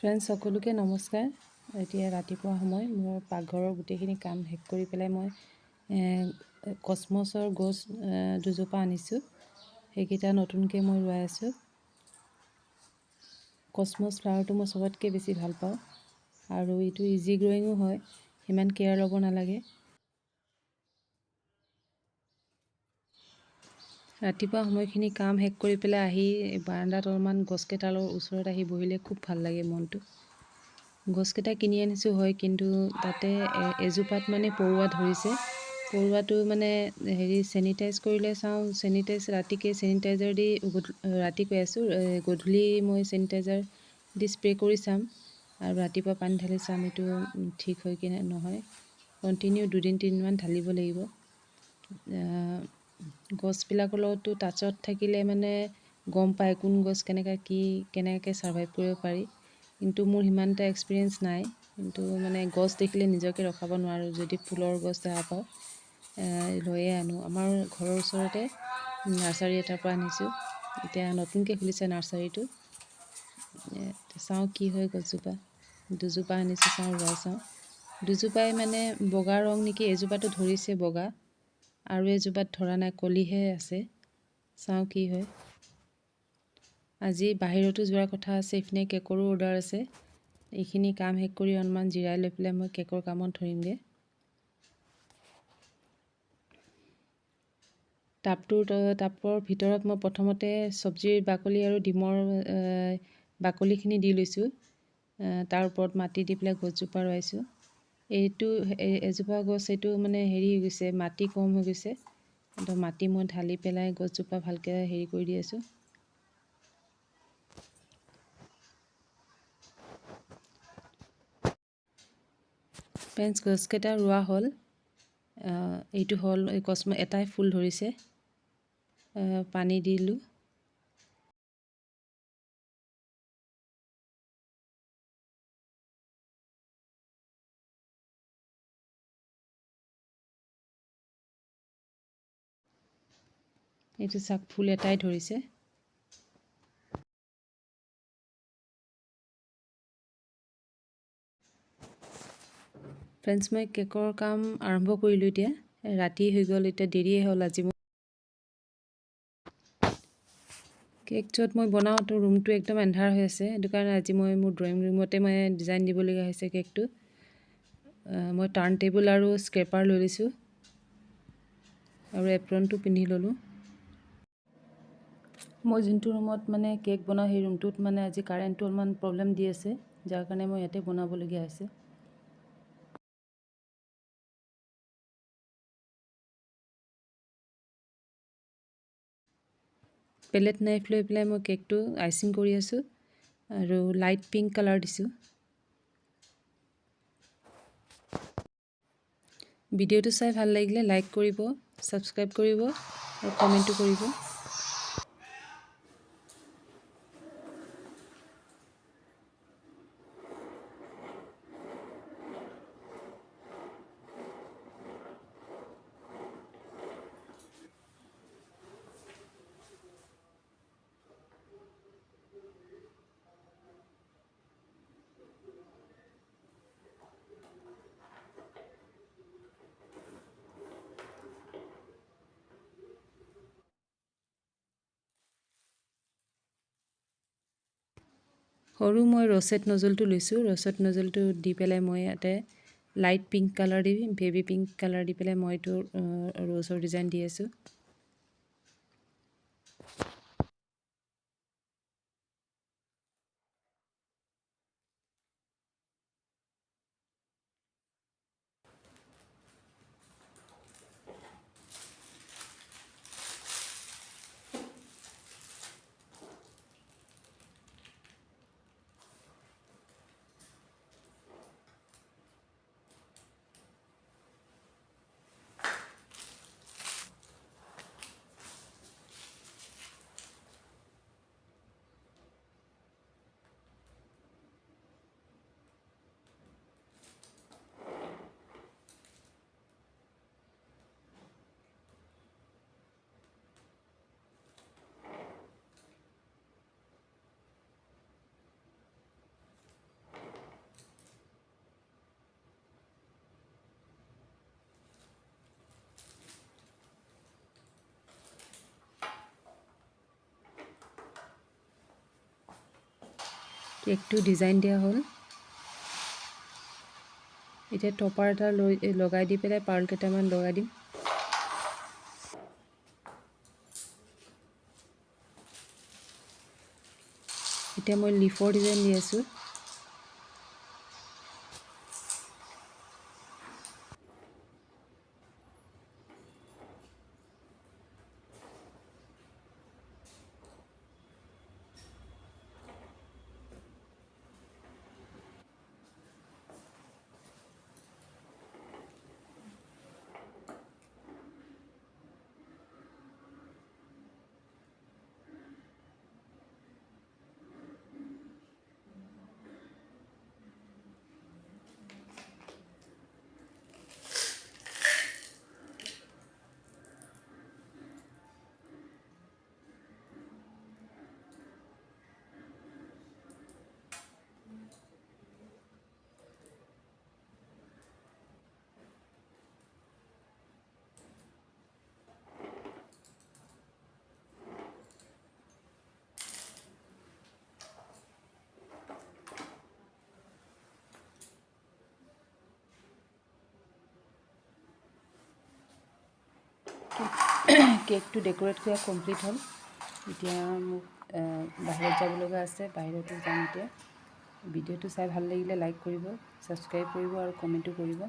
Friends সকলোকে নমস্কাৰ। এতিয়া ৰাতিপুৱা সময় মোৰ পাকঘৰৰ গোটেইখিনি কাম শেষ কৰি পেলাই মই কসমছৰ গছ দুজোপা আনিছোঁ। সেইকেইটা নতুনকৈ মই ৰুৱাই আছোঁ। কসমছ ফ্লাৱাৰটো মই চবতকৈ বেছি ভাল পাওঁ আৰু এইটো ইজি গ্ৰ'য়িঙো হয়, সিমান কেয়াৰ ল'ব নালাগে। ৰাতিপুৱা সময়খিনি কাম শেষ কৰি পেলাই আহি বাৰান্দাত অলপমান গছকেইডালৰ ওচৰত আহি বহিলে খুব ভাল লাগে মনটো। গছকেইটা কিনি আনিছোঁ হয়, কিন্তু তাতে এজোপাত মানে পৰুৱা ধৰিছে। পৰুৱাটো মানে চেনিটাইজ কৰিলে চাওঁ, ৰাতিকৈ চেনিটাইজাৰ দি ৰাতি কৈ আছোঁ গধূলি মই চেনিটাইজাৰ দি স্প্ৰে' কৰি চাম আৰু ৰাতিপুৱা পানী ঢালি চাম এইটো ঠিক হয় কি নহয়। কণ্টিনিউ 2-3 দিনমান ঢালিব লাগিব। গছবিলাকৰ লগতো টাচত থাকিলে মানে গম পায় কোন গছ কেনেকৈ ছাৰ্ভাইভ কৰিব পাৰি। কিন্তু মোৰ সিমান এটা এক্সপিৰিয়েঞ্চ নাই, কিন্তু মানে গছ দেখিলে নিজকে ৰখাব নোৱাৰোঁ। যদি ফুলৰ গছ দেখা পাওঁ লৈয়ে আনো। আমাৰ ঘৰৰ ওচৰতে নাৰ্চাৰী এটাৰ পৰা আনিছোঁ। এতিয়া নতুনকৈ খুলিছে নাৰ্চাৰীটো। চাওঁ কি হয় গছজোপা। দুজোপা আনিছোঁ, চাওঁ ৰুৱাই চাওঁ। দুজোপাই মানে বগা ৰং নেকি, এজোপাটো ধৰিছে বগা আৰু এজোপাত ধৰা নাই, কলিহে আছে। চাওঁ কি হয়। আজি বাহিৰতো যোৱাৰ কথা আছে, এইপিনে কেকৰো অৰ্ডাৰ আছে। এইখিনি কাম শেষ কৰি অলপমান জিৰাই লৈ পেলাই মই কেকৰ কামত ধৰিমগৈ। টাপৰ ভিতৰত মই প্ৰথমতে চব্জিৰ বাকলি আৰু ডিমৰ বাকলিখিনি দি লৈছোঁ। তাৰ ওপৰত মাটি দি পেলাই গছজোপা ৰুৱাইছোঁ। এজোপা গছ এইটো মানে হৈ গৈছে, মাটি কম হৈ গৈছে। মাটি মই ঢালি পেলাই গছজোপা ভালকৈ কৰি দি আছোঁ। ফ্ৰেণ্ডছ, গছকেইটা ৰোৱা হ'ল। এইটো হ'ল এটাই ফুল ধৰিছে। পানী দিলোঁ। এইটো চাওক, ফুল এটাই ধৰিছে। ফ্ৰেণ্ডছ, মই কেকৰ কাম আৰম্ভ কৰিলোঁ। এতিয়া ৰাতি হৈ গ'ল, এতিয়া দেৰিয়ে হ'ল আজি। কেক য'ত মই বনাওঁ তো ৰুমটো একদম এন্ধাৰ হৈ আছে। সেইটো কাৰণে আজি মই মোৰ ড্ৰয়িং ৰুমতে মই ডিজাইন দিবলগীয়া হৈছে কেকটো। মই টাৰ্ণ টেবুল আৰু স্ক্ৰেপাৰ লৈ লৈছোঁ আৰু এপ্ৰনটো পিন্ধি ল'লোঁ। মই যোনটো ৰুমত মানে কেক বনাওঁ সেই ৰুমটোত মানে আজি কাৰেণ্টটো অলপমান প্ৰব্লেম দি আছে, যাৰ কাৰণে মই ইয়াতে বনাবলগীয়া হৈছে। পেলেট নাইফ লৈ পেলাই মই কেকটো আইচিং কৰি আছোঁ আৰু লাইট পিংক কালাৰ দিছোঁ। ভিডিঅ'টো চাই ভাল লাগিলে লাইক কৰিব, ছাবস্ক্ৰাইব কৰিব আৰু কমেণ্টো কৰিব। সৰু মই ৰছেট নজলটো লৈছোঁ। ৰছেট নজলটো দি পেলাই মই ইয়াতে লাইট পিংক কালাৰ দি, বেবী পিংক কালাৰ দি পেলাই মই এইটো ৰ'জৰ ডিজাইন দি আছোঁ। কেকটো ডিজাইন দিয়া হ'ল। এতিয়া টপাৰ এটা লগাই দি পেলাই পাৰ্ল কেইটামান লগাই দিম। এতিয়া মই লিফৰ ডিজাইন দি আছোঁ। কেকটো ডেক'ৰেট কৰা কমপ্লিট হ'ল। এতিয়া মোক বাহিৰত যাব লগা আছে, বাহিৰতো যাম এতিয়া। ভিডিঅ'টো চাই ভাল লাগিলে লাইক কৰিব, ছাবস্ক্ৰাইব কৰিব আৰু কমেণ্টো কৰিব।